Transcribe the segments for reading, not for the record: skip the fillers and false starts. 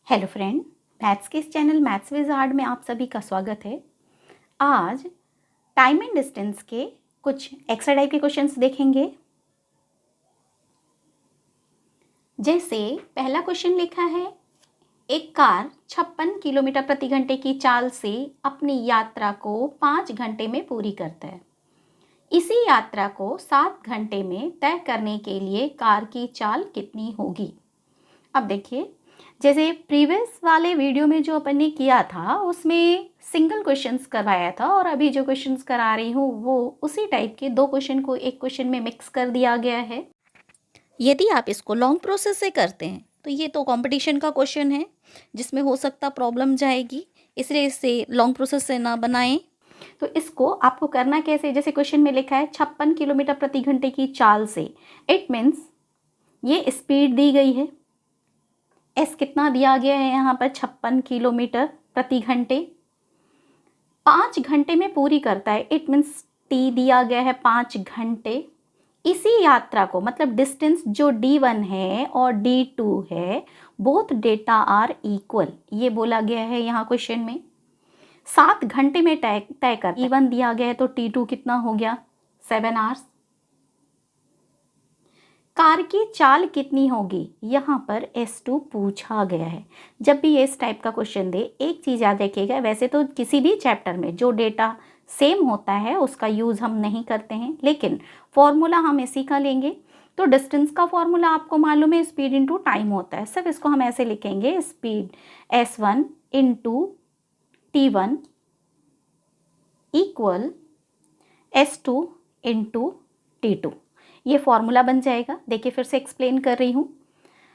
Hello friend, maths के इस channel maths wizard में आप सभी का स्वागत है। आज टाइम एंड डिस्टेंस के कुछ एक्स्ट्रा टाइप के क्वेश्चंस देखेंगे। जैसे पहला क्वेश्चन लिखा है, एक कार 56 किलोमीटर प्रति घंटे की चाल से अपनी यात्रा को 5 घंटे में पूरी करता है। इसी यात्रा को 7 घंटे में तय करने के लिए कार की चाल कितनी होगी। अब देखिए, जैसे प्रीवियस वाले वीडियो में जो अपन ने किया था उसमें सिंगल क्वेश्चंस करवाया था और अभी जो क्वेश्चंस करा रही हूँ वो उसी टाइप के दो क्वेश्चन को एक क्वेश्चन में मिक्स कर दिया गया है। यदि आप इसको लॉन्ग प्रोसेस से करते हैं तो ये तो कंपटीशन का क्वेश्चन है जिसमें हो सकता प्रॉब्लम जाएगी, इसलिए इसे लॉन्ग प्रोसेस से ना बनाएं। तो इसको आपको करना कैसे, जैसे क्वेश्चन में लिखा है 56 किलोमीटर प्रति घंटे की चाल से, इट मीन्स ये स्पीड दी गई है। एस कितना दिया गया है यहाँ पर 56 किलोमीटर प्रति घंटे, 5 घंटे में पूरी करता है, इट मीन्स टी दिया गया है 5 घंटे। इसी यात्रा को मतलब डिस्टेंस जो D1 है और D2 है, बोथ डेटा आर इक्वल, ये बोला गया है यहाँ क्वेश्चन में। 7 घंटे में तय कर, D1 दिया गया है तो T2 कितना हो गया 7 आवर्स। कार की चाल कितनी होगी, यहाँ पर S2 पूछा गया है। जब भी ये इस टाइप का क्वेश्चन दे, एक चीज़ याद रखिएगा, वैसे तो किसी भी चैप्टर में जो डेटा सेम होता है उसका यूज़ हम नहीं करते हैं, लेकिन फॉर्मूला हम इसी का लेंगे। तो डिस्टेंस का फॉर्मूला आपको मालूम है, स्पीड इंटू टाइम होता है। सिर्फ इसको हम ऐसे लिखेंगे, speed S1 into T1 equal S2 into T2, ये फॉर्मूला बन जाएगा। देखिए फिर से एक्सप्लेन कर रही हूँ,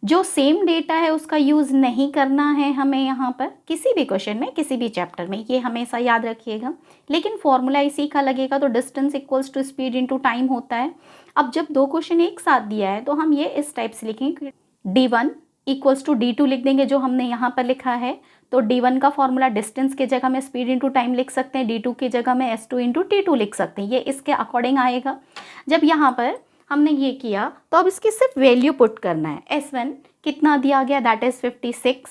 जो सेम डेटा है उसका यूज़ नहीं करना है हमें यहाँ पर किसी भी क्वेश्चन में, किसी भी चैप्टर में, ये हमेशा याद रखिएगा। लेकिन फॉर्मूला इसी का लगेगा, तो distance equals to speed into time होता है। अब जब दो क्वेश्चन एक साथ दिया है तो हम ये इस टाइप से लिखेंगे, D1 इक्वल्स टू D2 लिख देंगे जो हमने यहाँ पर लिखा है। तो D1 का फॉर्मूला डिस्टेंस की जगह में स्पीड इंटू टाइम लिख सकते हैं, D2 की जगह में S2 इंटू T2 लिख सकते हैं, ये इसके अकॉर्डिंग आएगा। जब यहाँ पर हमने ये किया तो अब इसकी सिर्फ वैल्यू पुट करना है। S1 कितना दिया गया, दैट इज 56,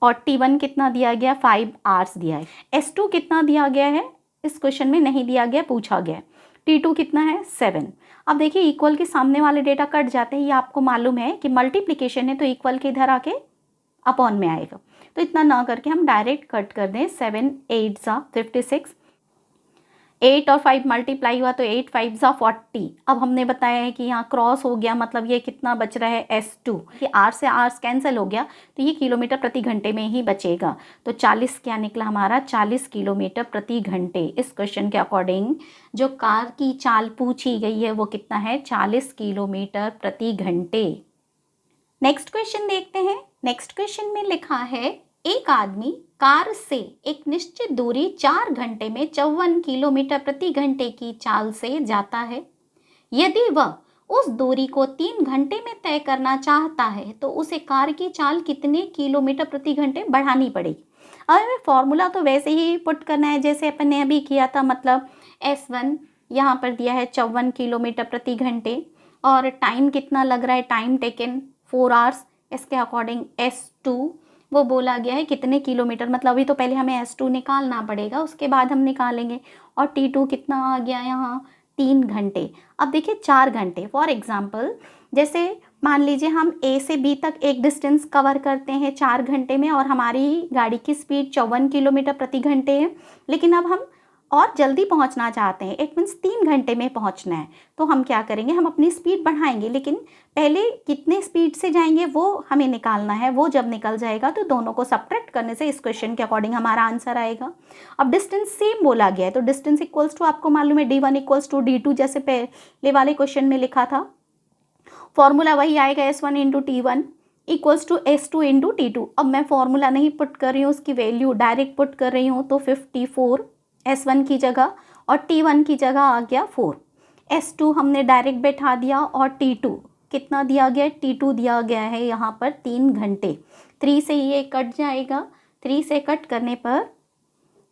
और T1 कितना दिया गया 5 आवर्स दिया है। S2 कितना दिया गया है, इस क्वेश्चन में नहीं दिया गया, पूछा गया। T2 कितना है 7। अब देखिए इक्वल के सामने वाले डेटा कट जाते हैं, ये आपको मालूम है कि मल्टीप्लिकेशन है तो इक्वल के इधर आके अपॉन में आएगा। तो इतना ना करके हम डायरेक्ट कट कर दें, 7 8 सा 56, 8 और 5 मल्टीप्लाई हुआ तो 8 5 सा 40। अब हमने बताया है कि यहाँ क्रॉस हो गया, मतलब ये कितना बच रहा है S2, कि आर से आर्स कैंसिल हो गया तो ये किलोमीटर प्रति घंटे में ही बचेगा। तो 40 क्या निकला हमारा, 40 किलोमीटर प्रति घंटे। इस क्वेश्चन के अकॉर्डिंग जो कार की चाल पूछी गई है वो कितना है, 40 किलोमीटर प्रति घंटे। नेक्स्ट क्वेश्चन देखते हैं। नेक्स्ट क्वेश्चन में लिखा है, एक आदमी कार से एक निश्चित दूरी 4 घंटे में 54 किलोमीटर प्रति घंटे की चाल से जाता है। यदि वह उस दूरी को 3 घंटे में तय करना चाहता है तो उसे कार की चाल कितने किलोमीटर प्रति घंटे बढ़ानी पड़ेगी। अब हमें फॉर्मूला तो वैसे ही पुट करना है जैसे अपन ने अभी किया था, मतलब S1 यहाँ पर दिया है 54 किलोमीटर प्रति घंटे और टाइम कितना लग रहा है, टाइम टेकन 4 आवर्स। इसके अकॉर्डिंग S2 वो बोला गया है कितने किलोमीटर, मतलब अभी तो पहले हमें S2 निकालना पड़ेगा, उसके बाद हम निकालेंगे। और T2 कितना आ गया यहाँ 3 घंटे। अब देखिए 4 घंटे, फॉर एग्जांपल जैसे मान लीजिए हम A से B तक एक डिस्टेंस कवर करते हैं 4 घंटे में और हमारी गाड़ी की स्पीड 54 किलोमीटर प्रति घंटे है, लेकिन अब हम और जल्दी पहुंचना चाहते हैं, इट मीन्स 3 घंटे में पहुंचना है। तो हम क्या करेंगे, हम अपनी स्पीड बढ़ाएंगे, लेकिन पहले कितने स्पीड से जाएंगे वो हमें निकालना है। वो जब निकल जाएगा तो दोनों को सब्ट्रैक्ट करने से इस क्वेश्चन के अकॉर्डिंग हमारा आंसर आएगा। अब डिस्टेंस सेम बोला गया है तो डिस्टेंस इक्वल्स टू आपको मालूम है D1 इक्वल्स टू D2, जैसे पहले वाले क्वेश्चन में लिखा था। फॉर्मूला वही आएगा, S1 into T1 equals to S2 into T2। अब मैं फॉर्मूला नहीं पुट कर रही हूँ, उसकी वैल्यू डायरेक्ट पुट कर रही हूँ। तो 54 S1 की जगह और T1 की जगह आ गया 4। S2 हमने डायरेक्ट बैठा दिया और T2 कितना दिया गया, T2 दिया गया है यहाँ पर 3 घंटे। 3 से ये कट जाएगा, 3 से कट करने पर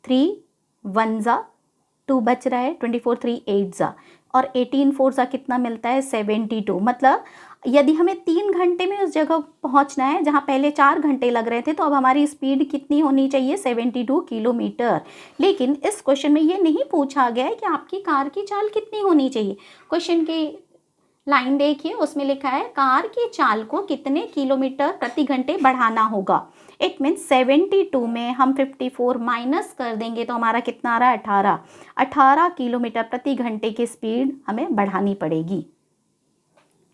3 1 जा 2 बच रहा है, 24 3 8 जा और 18 फोर सा कितना मिलता है 72। मतलब यदि हमें 3 घंटे में उस जगह पहुंचना है जहां पहले 4 घंटे लग रहे थे, तो अब हमारी स्पीड कितनी होनी चाहिए 72 किलोमीटर। लेकिन इस क्वेश्चन में ये नहीं पूछा गया है कि आपकी कार की चाल कितनी होनी चाहिए। क्वेश्चन की लाइन देखिए, उसमें लिखा है कार की चाल को कितने किलोमीटर प्रति घंटे बढ़ाना होगा। इट मीन्स 72 में हम 54 माइनस कर देंगे तो हमारा कितना आ रहा है 18 किलोमीटर प्रति घंटे की स्पीड हमें बढ़ानी पड़ेगी।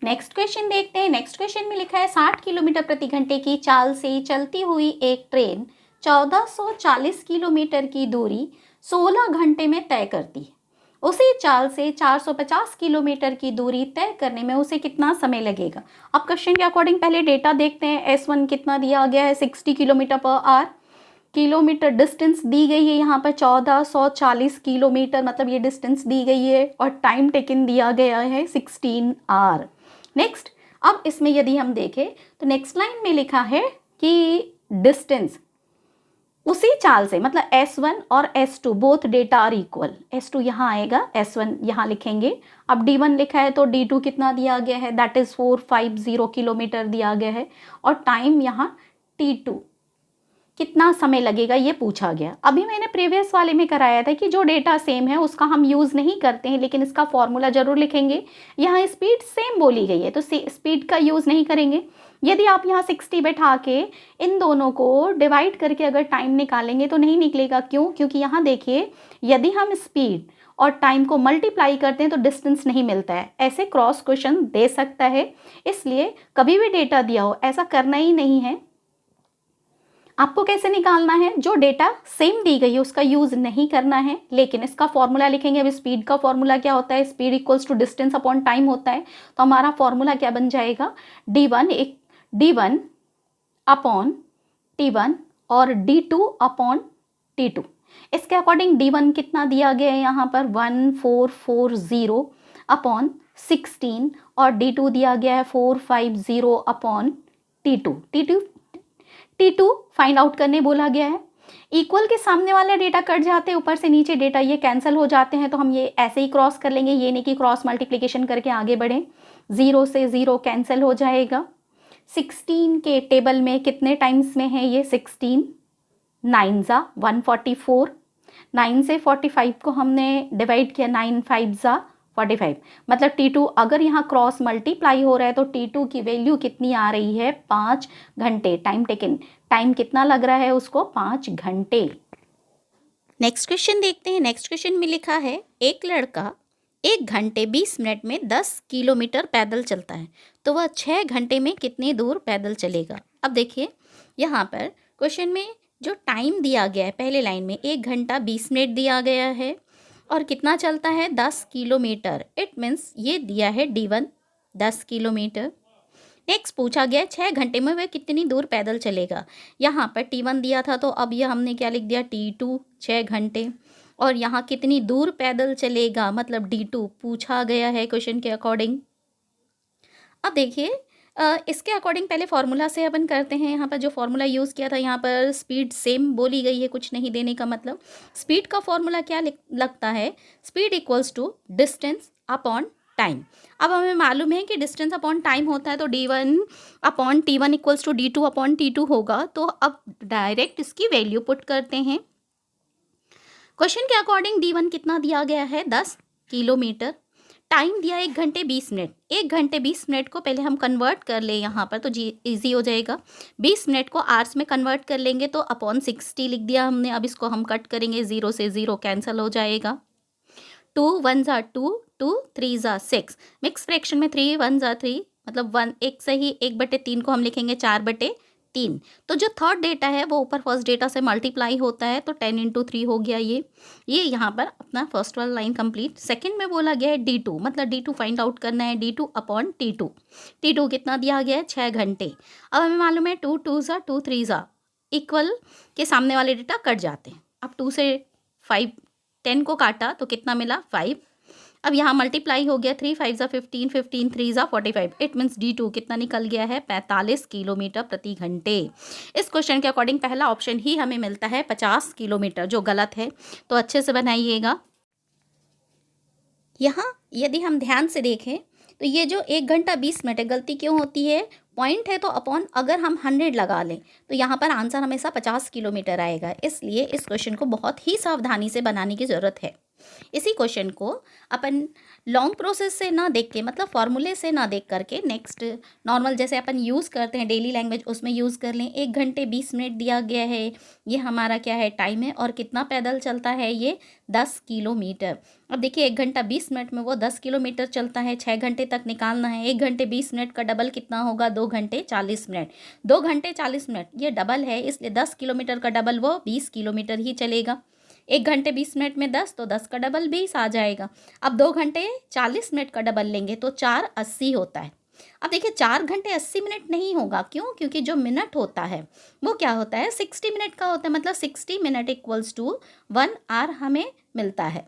नेक्स्ट क्वेश्चन देखते हैं। नेक्स्ट क्वेश्चन में लिखा है 60 किलोमीटर प्रति घंटे की चाल से चलती हुई एक ट्रेन 1440 किलोमीटर की दूरी 16 घंटे में तय करती है। उसी चाल से 450 किलोमीटर की दूरी तय करने में उसे कितना समय लगेगा। अब क्वेश्चन के अकॉर्डिंग पहले डेटा देखते हैं। S1 कितना दिया गया है 60 kilometre per hour. Kilometre distance दी गई है यहाँ पर 1440 किलोमीटर, मतलब ये डिस्टेंस दी गई है, और टाइम टेकन दिया गया है 16 आवर। नेक्स्ट, अब इसमें यदि हम देखें तो नेक्स्ट लाइन में लिखा है कि डिस्टेंस उसी चाल से, मतलब S1 और S2 both data are equal. S2 यहाँ आएगा, S1 यहाँ लिखेंगे। अब D1 लिखा है तो D2 कितना दिया गया है, दैट इज 450 किलोमीटर दिया गया है, और टाइम यहाँ T2 कितना समय लगेगा ये पूछा गया। अभी मैंने प्रीवियस वाले में कराया था कि जो डेटा सेम है उसका हम यूज़ नहीं करते हैं, लेकिन इसका फॉर्मूला जरूर लिखेंगे। यहाँ स्पीड सेम बोली गई है तो स्पीड का यूज़ नहीं करेंगे। यदि आप यहाँ 60 बैठा के इन दोनों को डिवाइड करके अगर टाइम निकालेंगे तो नहीं निकलेगा। क्यों? क्योंकि यहाँ देखिए, यदि हम स्पीड और टाइम को मल्टीप्लाई करते हैं तो डिस्टेंस नहीं मिलता है। ऐसे क्रॉस क्वेश्चन दे सकता है, इसलिए कभी भी डेटा दिया हो ऐसा करना ही नहीं है। आपको कैसे निकालना है, जो डेटा सेम दी गई है उसका यूज नहीं करना है, लेकिन इसका फॉर्मूला लिखेंगे। अब स्पीड का फॉर्मूला क्या होता है, speed equals to distance upon time होता है। तो हमारा फॉर्मूला क्या बन जाएगा, D1 अपॉन T1 और D2 अपॉन T2। इसके अकॉर्डिंग D1 कितना दिया गया है यहाँ पर 1440 अपॉन 16, और D2 दिया गया है 450 अपॉन T2 फाइंड आउट करने बोला गया है। इक्वल के सामने वाले डेटा कट जाते हैं, ऊपर से नीचे डेटा ये कैंसिल हो जाते हैं, तो हम ये ऐसे ही क्रॉस कर लेंगे, ये नहीं कि क्रॉस मल्टीप्लिकेशन करके आगे बढ़ें। 0 से 0 कैंसिल हो जाएगा। 16 के टेबल में कितने टाइम्स में है ये 16, 9 ज़ा 144, 9 से 45 को हमने डिवाइड किया, 9 5 ज़ा 45, मतलब T2 अगर यहाँ क्रॉस मल्टीप्लाई हो रहा है तो T2 की वैल्यू कितनी आ रही है 5 घंटे। टाइम टेकन, टाइम कितना लग रहा है उसको 5 घंटे। नेक्स्ट क्वेश्चन देखते हैं। नेक्स्ट क्वेश्चन में लिखा है एक लड़का 1 घंटे 20 मिनट में 10 किलोमीटर पैदल चलता है, तो वह 6 घंटे में कितनी दूर पैदल चलेगा। अब देखिए यहाँ पर क्वेश्चन में जो टाइम दिया गया है पहले लाइन में 1 घंटा 20 मिनट दिया गया है, और कितना चलता है 10 किलोमीटर। इट मीन्स ये दिया है D1 10 किलोमीटर। नेक्स्ट पूछा गया 6 घंटे में वह कितनी दूर पैदल चलेगा। यहाँ पर T1 दिया था तो अब यह हमने क्या लिख दिया T2 6 घंटे, और यहाँ कितनी दूर पैदल चलेगा मतलब D2 पूछा गया है क्वेश्चन के अकॉर्डिंग। अब देखिए इसके अकॉर्डिंग पहले फार्मूला से अपन करते हैं। यहाँ पर जो फार्मूला यूज़ किया था, यहाँ पर स्पीड सेम बोली गई है, कुछ नहीं देने का मतलब। स्पीड का फॉर्मूला क्या लगता है, speed equals to distance upon time. अब हमें मालूम है कि डिस्टेंस अपॉन टाइम होता है तो D1 upon T1 equals to D2 upon T2 होगा। तो अब डायरेक्ट इसकी वैल्यू पुट करते हैं। क्वेश्चन के अकॉर्डिंग D1 कितना दिया गया है 10 किलोमीटर, टाइम दिया 1 घंटे 20 मिनट। 1 घंटे 20 मिनट को पहले हम कन्वर्ट कर ले यहाँ पर तो ईजी हो जाएगा। 20 मिनट को आवर्स में कन्वर्ट कर लेंगे तो अपॉन 60 लिख दिया हमने। अब इसको हम कट करेंगे, 0 से 0 कैंसिल हो जाएगा। 2 1 ज़ा 2, 2 3 ज़ा 6, मिक्स फ्रैक्शन में 3 1 ज़ा 3, मतलब 1 एक सही 1/3 को हम लिखेंगे 4/3। तो जो थर्ड डेटा है वो ऊपर फर्स्ट डेटा से मल्टीप्लाई होता है, तो 10 × 3 हो गया ये यहाँ पर अपना फर्स्ट वाला लाइन कंप्लीट। सेकंड में बोला गया है D2, मतलब D2 फाइंड आउट करना है, D2 अपॉन T2 कितना दिया गया है 6 घंटे। अब हमें मालूम है 2 2 ज़ा 2 3 ज़ा इक्वल के सामने वाले डेटा कट जाते हैं। अब 2 से 5 10 को काटा तो कितना मिला 5। अब यहाँ मल्टीप्लाई हो गया, 3 5 ज़ा 15, 15 3 ज़ा 45। इट मीन्स D2 कितना निकल गया है 45 किलोमीटर प्रति घंटे। इस क्वेश्चन के अकॉर्डिंग पहला ऑप्शन ही हमें मिलता है 50 किलोमीटर, जो गलत है, तो अच्छे से बनाइएगा। यहाँ यदि हम ध्यान से देखें तो ये जो 1 घंटा 20 मिनट है, गलती क्यों होती है, पॉइंट है तो अपॉन अगर हम 100 लगा लें तो यहाँ पर आंसर हमेशा 50 किलोमीटर आएगा। इसलिए इस क्वेश्चन को बहुत ही सावधानी से बनाने की ज़रूरत है। इसी क्वेश्चन को अपन लॉन्ग प्रोसेस से ना देख के, मतलब फॉर्मूले से ना देख करके, नेक्स्ट नॉर्मल जैसे अपन यूज़ करते हैं डेली लैंग्वेज उसमें यूज़ कर लें। 1 घंटे 20 मिनट दिया गया है, ये हमारा क्या है, टाइम है, और कितना पैदल चलता है, ये 10 किलोमीटर। अब देखिए 1 घंटा 20 मिनट में वो 10 किलोमीटर चलता है, 6 घंटे तक निकालना है। 1 घंटे 20 मिनट का डबल कितना होगा, 2 घंटे 40 मिनट। 2 घंटे 40 मिनट ये डबल है, इसलिए 10 किलोमीटर का डबल वो 20 किलोमीटर ही चलेगा। 1 घंटे 20 मिनट में 10 तो 10 का डबल 20 आ जाएगा। अब 2 घंटे 40 मिनट का डबल लेंगे तो 4 80 होता है। अब देखिए 4 घंटे 80 मिनट नहीं होगा, क्यों, क्योंकि जो मिनट होता है वो क्या होता है, 60 मिनट का होता है, मतलब 60 मिनट इक्वल्स टू 1 आवर हमें मिलता है।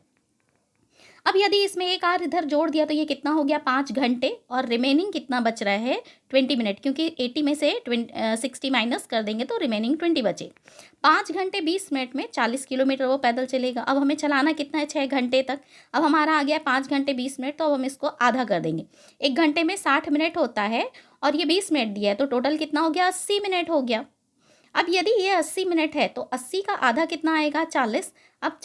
अब यदि इसमें एक आवर इधर जोड़ दिया तो ये कितना हो गया, 5 घंटे, और रिमेनिंग कितना बच रहा है, 20 मिनट, क्योंकि 80 में से 60 माइनस कर देंगे तो रिमेनिंग 20 बचे। 5 घंटे 20 मिनट में 40 किलोमीटर वो पैदल चलेगा। अब हमें चलाना कितना है, 6 घंटे तक। अब हमारा आ गया 5 घंटे 20 मिनट, तो अब हम इसको आधा कर देंगे। 1 घंटे में 60 मिनट होता है और ये 20 मिनट दिया है, तो टोटल कितना हो गया, 80 मिनट हो गया। अब यदि ये 80 मिनट है तो 80 का आधा कितना आएगा, 40। अब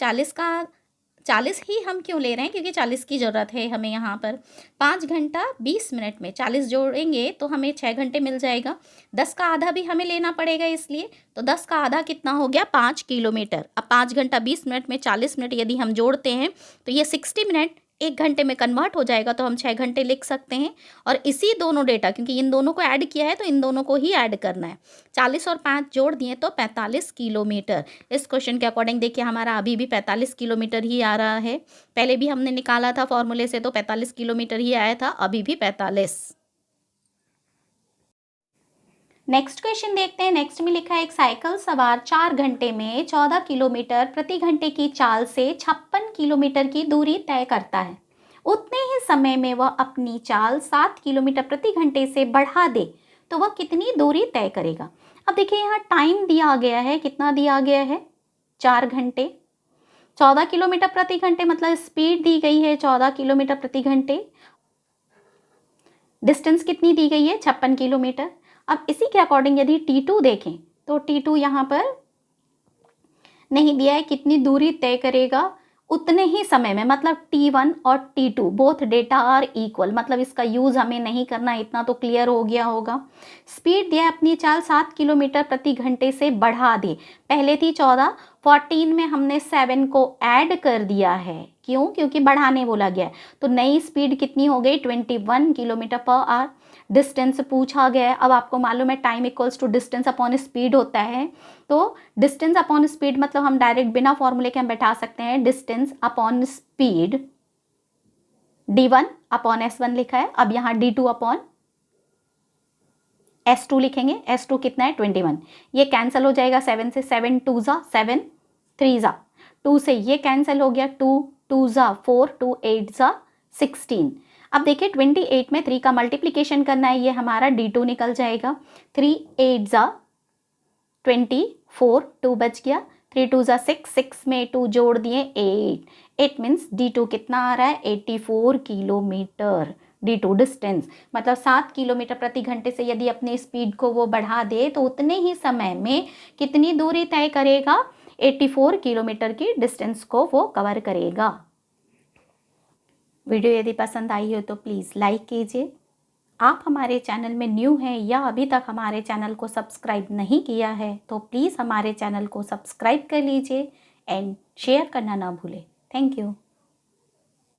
40 ही हम क्यों ले रहे हैं, क्योंकि 40 की ज़रूरत है हमें यहाँ पर। 5 घंटा 20 मिनट में 40 जोड़ेंगे तो हमें 6 घंटे मिल जाएगा। 10 का आधा भी हमें लेना पड़ेगा, इसलिए तो 10 का आधा कितना हो गया, 5 किलोमीटर। अब 5 घंटा 20 मिनट में 40 मिनट यदि हम जोड़ते हैं तो ये 60 मिनट 1 घंटे में कन्वर्ट हो जाएगा, तो हम 6 घंटे लिख सकते हैं। और इसी दोनों डेटा, क्योंकि इन दोनों को ऐड किया है तो इन दोनों को ही ऐड करना है। 40 और 5 जोड़ दिए तो 45 किलोमीटर। इस क्वेश्चन के अकॉर्डिंग देखिए हमारा अभी भी 45 किलोमीटर ही आ रहा है। पहले भी हमने निकाला था फॉर्मूले से तो 45 किलोमीटर ही आया था, अभी भी 45। नेक्स्ट क्वेश्चन देखते हैं। नेक्स्ट में लिखा है, एक साइकिल सवार 4 घंटे में 14 किलोमीटर प्रति घंटे की चाल से 56 किलोमीटर की दूरी तय करता है। उतने ही समय में वह अपनी चाल 7 किलोमीटर प्रति घंटे से बढ़ा दे तो वह कितनी दूरी तय करेगा। अब देखिए यहाँ टाइम दिया गया है, कितना दिया गया है, 4 घंटे। 14 किलोमीटर प्रति घंटे मतलब स्पीड दी गई है 14 किलोमीटर प्रति घंटे। डिस्टेंस कितनी दी गई है, 56 किलोमीटर। अब इसी के अकॉर्डिंग यदि T2 देखें तो T2 यहाँ पर नहीं दिया है, कितनी दूरी तय करेगा उतने ही समय में, मतलब T1 और T2 both data are equal, मतलब इसका यूज़ हमें नहीं करना, इतना तो क्लियर हो गया होगा। स्पीड दिया है अपनी चाल 7 किलोमीटर प्रति घंटे से बढ़ा दे। पहले थी 14, 14 में हमने 7 को ऐड कर दिया है, क्यों, क्योंकि बढ़ाने बोला गया है। तो नई स्पीड कितनी हो गई, 21 किलोमीटर पर आवर। डिस्टेंस पूछा गया है, अब आपको मालूम है time equals to distance upon speed होता है, तो डिस्टेंस अपॉन स्पीड मतलब हम डायरेक्ट बिना फॉर्मूले के हम बैठा सकते हैं, distance upon speed d1 upon s1 लिखा है। अब यहाँ d2 अपॉन s2 लिखेंगे। s2 कितना है, 21। ये कैंसिल हो जाएगा 7 से, 7 2 जा 7 3 जा 2 से ये कैंसिल हो गया, 2 2 जा 4 2 8 जा 16। अब देखिए 28 में 3 का मल्टीप्लिकेशन करना है, ये हमारा d2 निकल जाएगा। 3 8 जा 24, 2 बच गया, 3 2 जा 6, 6 में 2 जोड़ दिए 8 मीन्स d2 कितना आ रहा है, 84 किलोमीटर। d2 डिस्टेंस मतलब 7 किलोमीटर प्रति घंटे से यदि अपनी स्पीड को वो बढ़ा दे तो उतने ही समय में कितनी दूरी तय करेगा, 84 किलोमीटर की डिस्टेंस को वो कवर करेगा। वीडियो यदि पसंद आई हो तो प्लीज़ लाइक कीजिए। आप हमारे चैनल में न्यू हैं या अभी तक हमारे चैनल को सब्सक्राइब नहीं किया है तो प्लीज़ हमारे चैनल को सब्सक्राइब कर लीजिए एंड शेयर करना ना भूलें। Thank you.